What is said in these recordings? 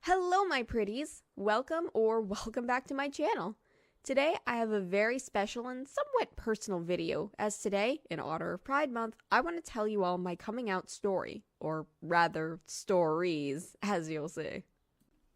Hello my pretties! Welcome back to my channel. Today I have a very special and somewhat personal video, as today, in honor of Pride Month, I want to tell you all my coming out story, or rather, stories, as you'll see.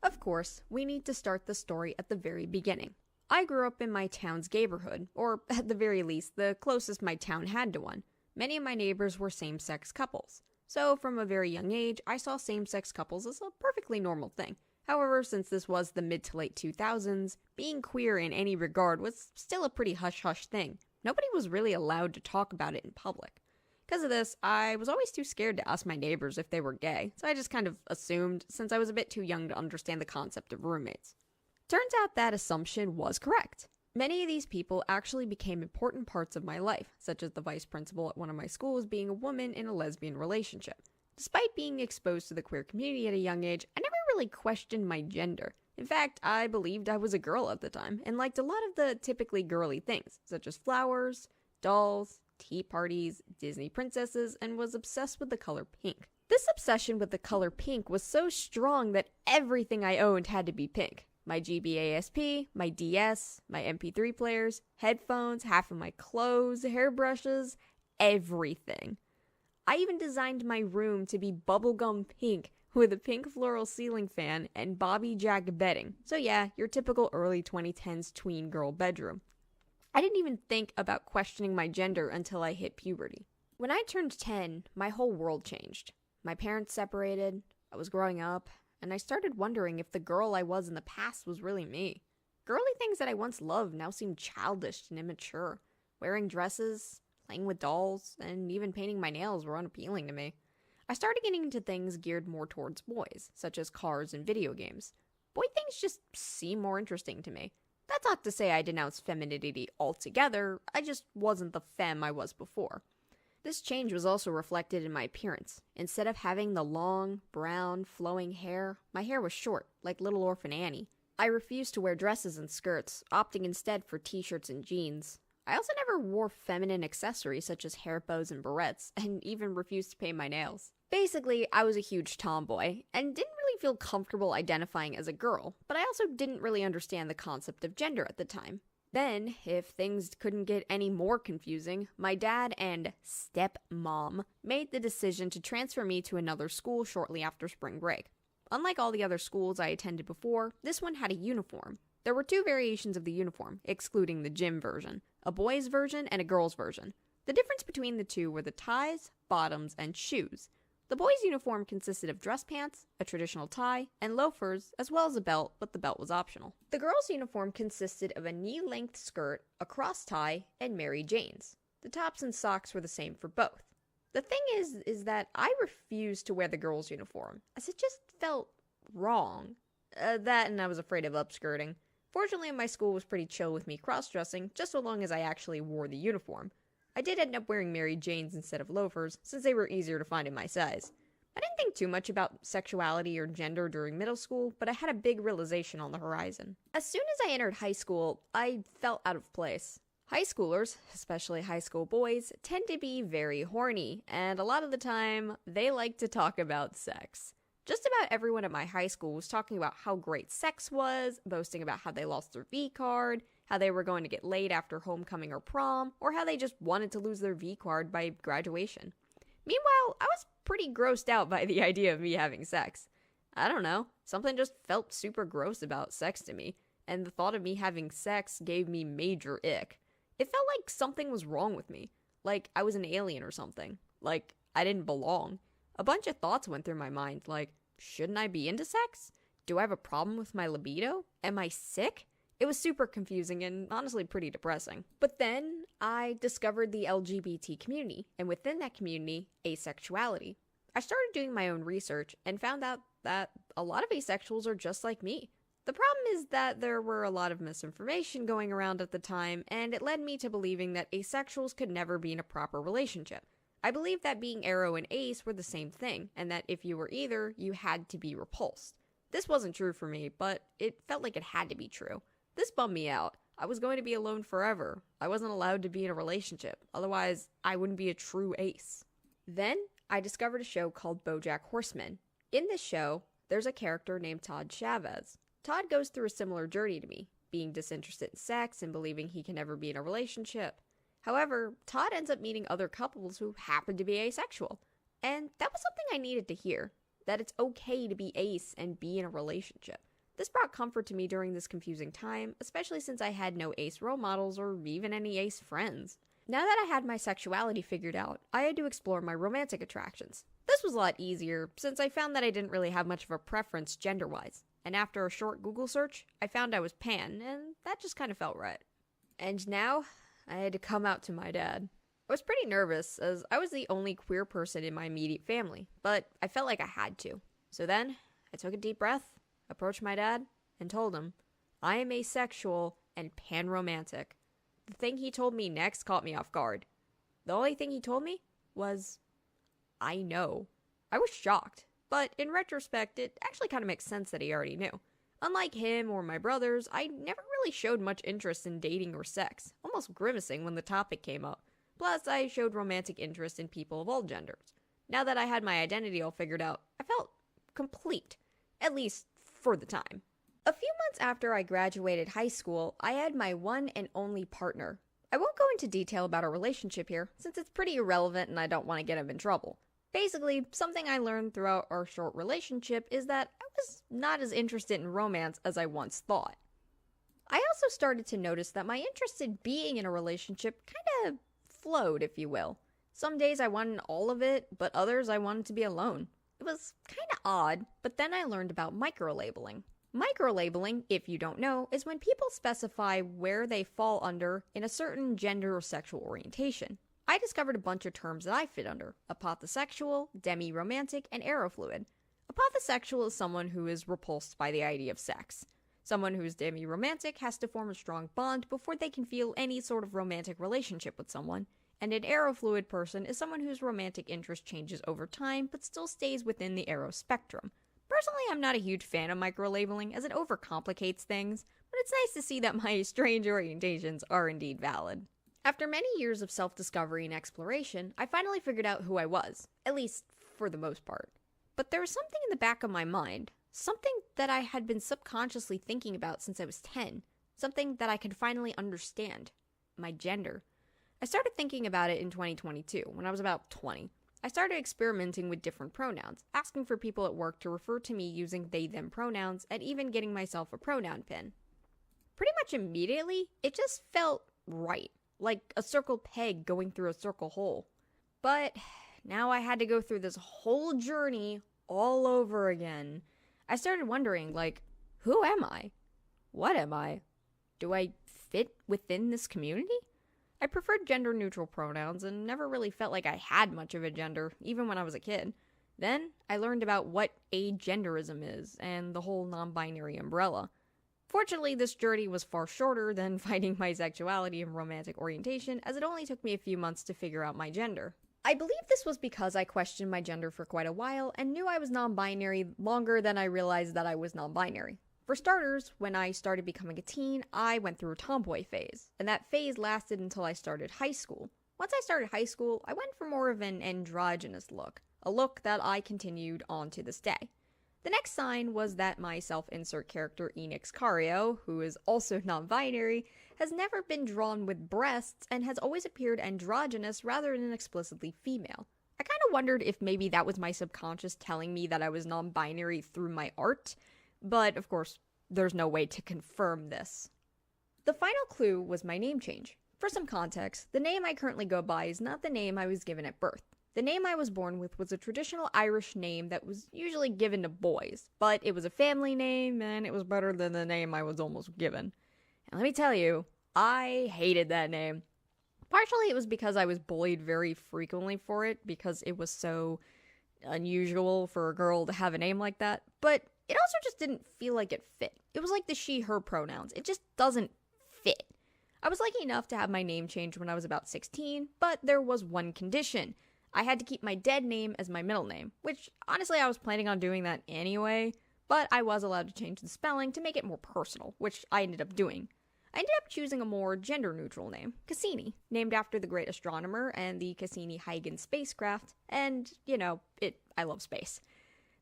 Of course, we need to start the story at the very beginning. I grew up in my town's neighborhood, or at the very least, the closest my town had to one. Many of my neighbors were same-sex couples. So, from a very young age, I saw same-sex couples as a perfectly normal thing. However, since this was the mid to late 2000s, being queer in any regard was still a pretty hush-hush thing. Nobody was really allowed to talk about it in public. Because of this, I was always too scared to ask my neighbors if they were gay, so I just kind of assumed, since I was a bit too young to understand the concept of roommates. Turns out that assumption was correct. Many of these people actually became important parts of my life, such as the vice principal at one of my schools being a woman in a lesbian relationship. Despite being exposed to the queer community at a young age, I never really questioned my gender. In fact, I believed I was a girl at the time, and liked a lot of the typically girly things, such as flowers, dolls, tea parties, Disney princesses, and was obsessed with the color pink. This obsession with the color pink was so strong that everything I owned had to be pink. My GBASP, my DS, my MP3 players, headphones, half of my clothes, hairbrushes, everything. I even designed my room to be bubblegum pink with a pink floral ceiling fan and Bobby Jack bedding. So yeah, your typical early 2010s tween girl bedroom. I didn't even think about questioning my gender until I hit puberty. When I turned 10, my whole world changed. My parents separated, I was growing up, and I started wondering if the girl I was in the past was really me. Girly things that I once loved now seemed childish and immature. Wearing dresses, playing with dolls, and even painting my nails were unappealing to me. I started getting into things geared more towards boys, such as cars and video games. Boy things just seem more interesting to me. That's not to say I denounced femininity altogether, I just wasn't the femme I was before. This change was also reflected in my appearance. Instead of having the long, brown, flowing hair, my hair was short, like Little Orphan Annie. I refused to wear dresses and skirts, opting instead for t-shirts and jeans. I also never wore feminine accessories such as hair bows and barrettes, and even refused to paint my nails. Basically, I was a huge tomboy, and didn't really feel comfortable identifying as a girl, but I also didn't really understand the concept of gender at the time. Then, if things couldn't get any more confusing, my dad and stepmom made the decision to transfer me to another school shortly after spring break. Unlike all the other schools I attended before, this one had a uniform. There were two variations of the uniform, excluding the gym version, a boys' version and a girls' version. The difference between the two were the ties, bottoms, and shoes. The boys' uniform consisted of dress pants, a traditional tie, and loafers, as well as a belt, but the belt was optional. The girls' uniform consisted of a knee-length skirt, a cross tie, and Mary Jane's. The tops and socks were the same for both. The thing is that I refused to wear the girls' uniform, as it just felt wrong. That and I was afraid of upskirting. Fortunately, my school was pretty chill with me cross-dressing, just so long as I actually wore the uniform. I did end up wearing Mary Jane's instead of loafers, since they were easier to find in my size. I didn't think too much about sexuality or gender during middle school, but I had a big realization on the horizon. As soon as I entered high school, I felt out of place. High schoolers, especially high school boys, tend to be very horny, and a lot of the time, they like to talk about sex. Just about everyone at my high school was talking about how great sex was, boasting about how they lost their V-card, how they were going to get laid after homecoming or prom, or how they just wanted to lose their V-card by graduation. Meanwhile, I was pretty grossed out by the idea of me having sex. I don't know, something just felt super gross about sex to me, and the thought of me having sex gave me major ick. It felt like something was wrong with me, like I was an alien or something, like I didn't belong. A bunch of thoughts went through my mind, like, shouldn't I be into sex? Do I have a problem with my libido? Am I sick? It was super confusing and honestly pretty depressing. But then I discovered the LGBT community, and within that community, asexuality. I started doing my own research and found out that a lot of asexuals are just like me. The problem is that there were a lot of misinformation going around at the time, and it led me to believing that asexuals could never be in a proper relationship. I believed that being aro and ace were the same thing, and that if you were either, you had to be repulsed. This wasn't true for me, but it felt like it had to be true. This bummed me out. I was going to be alone forever. I wasn't allowed to be in a relationship, otherwise I wouldn't be a true ace. Then, I discovered a show called BoJack Horseman. In this show, there's a character named Todd Chavez. Todd goes through a similar journey to me, being disinterested in sex and believing he can never be in a relationship. However, Todd ends up meeting other couples who happen to be asexual. And that was something I needed to hear, that it's okay to be ace and be in a relationship. This brought comfort to me during this confusing time, especially since I had no ace role models or even any ace friends. Now that I had my sexuality figured out, I had to explore my romantic attractions. This was a lot easier, since I found that I didn't really have much of a preference gender-wise. And after a short Google search, I found I was pan, and that just kind of felt right. And now, I had to come out to my dad. I was pretty nervous, as I was the only queer person in my immediate family, but I felt like I had to. So then, I took a deep breath, approached my dad, and told him, I am asexual and pan-romantic. The thing he told me next caught me off guard. The only thing he told me was, I know. I was shocked, but in retrospect, it actually kind of makes sense that he already knew. Unlike him or my brothers, I never really showed much interest in dating or sex, almost grimacing when the topic came up. Plus, I showed romantic interest in people of all genders. Now that I had my identity all figured out, I felt complete, at least for the time. A few months after I graduated high school, I had my one and only partner. I won't go into detail about our relationship here, since it's pretty irrelevant and I don't want to get him in trouble. Basically, something I learned throughout our short relationship is that I was not as interested in romance as I once thought. I also started to notice that my interest in being in a relationship kind of flowed, if you will. Some days I wanted all of it, but others I wanted to be alone. It was kind of odd, but then I learned about microlabeling. Microlabeling, if you don't know, is when people specify where they fall under in a certain gender or sexual orientation. I discovered a bunch of terms that I fit under: apothosexual, demi-romantic, and aerofluid. Apothosexual is someone who is repulsed by the idea of sex. Someone who is demi-romantic has to form a strong bond before they can feel any sort of romantic relationship with someone, and an aerofluid person is someone whose romantic interest changes over time but still stays within the aero spectrum. Personally, I'm not a huge fan of microlabeling as it overcomplicates things, but it's nice to see that my strange orientations are indeed valid. After many years of self-discovery and exploration, I finally figured out who I was, at least for the most part. But there was something in the back of my mind, something that I had been subconsciously thinking about since I was 10, something that I could finally understand: my gender. I started thinking about it in 2022, when I was about 20. I started experimenting with different pronouns, asking for people at work to refer to me using they/them pronouns, and even getting myself a pronoun pin. Pretty much immediately, it just felt right, like a circle peg going through a circle hole. But now I had to go through this whole journey all over again. I started wondering, who am I? What am I? Do I fit within this community? I preferred gender-neutral pronouns and never really felt like I had much of a gender, even when I was a kid. Then, I learned about what agenderism is, and the whole non-binary umbrella. Fortunately, this journey was far shorter than finding my sexuality and romantic orientation, as it only took me a few months to figure out my gender. I believe this was because I questioned my gender for quite a while, and knew I was non-binary longer than I realized that I was non-binary. For starters, when I started becoming a teen, I went through a tomboy phase, and that phase lasted until I started high school. Once I started high school, I went for more of an androgynous look, a look that I continued on to this day. The next sign was that my self-insert character Enix Cario, who is also non-binary, has never been drawn with breasts and has always appeared androgynous rather than explicitly female. I kind of wondered if maybe that was my subconscious telling me that I was non-binary through my art. But, of course, there's no way to confirm this. The final clue was my name change. For some context, the name I currently go by is not the name I was given at birth. The name I was born with was a traditional Irish name that was usually given to boys, but it was a family name, and it was better than the name I was almost given. And let me tell you, I hated that name. Partially it was because I was bullied very frequently for it, because it was so unusual for a girl to have a name like that, but it also just didn't feel like it fit. It was like the she/her pronouns. It just doesn't fit. I was lucky enough to have my name changed when I was about 16, but there was one condition. I had to keep my dead name as my middle name, which honestly I was planning on doing that anyway, but I was allowed to change the spelling to make it more personal, which I ended up doing. I ended up choosing a more gender-neutral name, Cassini, named after the great astronomer and the Cassini-Huygens spacecraft, and, I love space.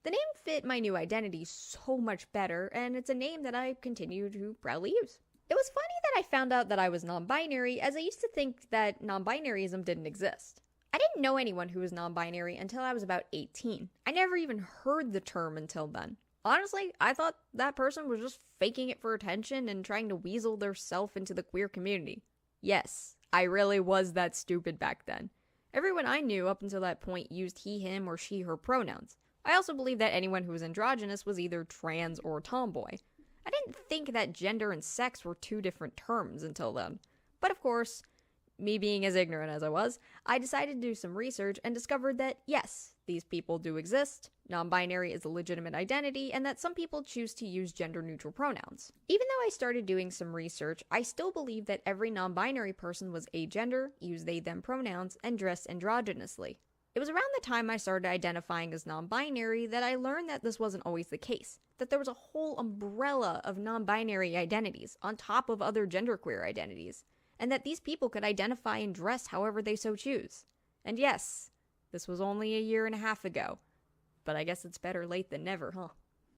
The name fit my new identity so much better, and it's a name that I continue to proudly use. It was funny that I found out that I was non-binary, as I used to think that non-binaryism didn't exist. I didn't know anyone who was non-binary until I was about 18. I never even heard the term until then. Honestly, I thought that person was just faking it for attention and trying to weasel their self into the queer community. Yes, I really was that stupid back then. Everyone I knew up until that point used he, him, or she, her pronouns. I also believed that anyone who was androgynous was either trans or tomboy. I didn't think that gender and sex were two different terms until then. But of course, me being as ignorant as I was, I decided to do some research and discovered that yes, these people do exist, non-binary is a legitimate identity, and that some people choose to use gender-neutral pronouns. Even though I started doing some research, I still believe that every non-binary person was agender, used they-them pronouns, and dressed androgynously. It was around the time I started identifying as non-binary that I learned that this wasn't always the case, that there was a whole umbrella of non-binary identities on top of other genderqueer identities, and that these people could identify and dress however they so choose. And yes, this was only a year and a half ago, but I guess it's better late than never, huh?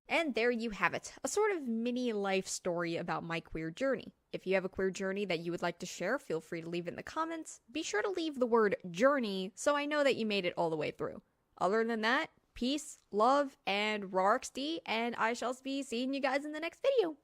And there you have it, a sort of mini life story about my queer journey. If you have a queer journey that you would like to share, feel free to leave it in the comments. Be sure to leave the word journey so I know that you made it all the way through. Other than that, peace, love, and aroace, and I shall be seeing you guys in the next video.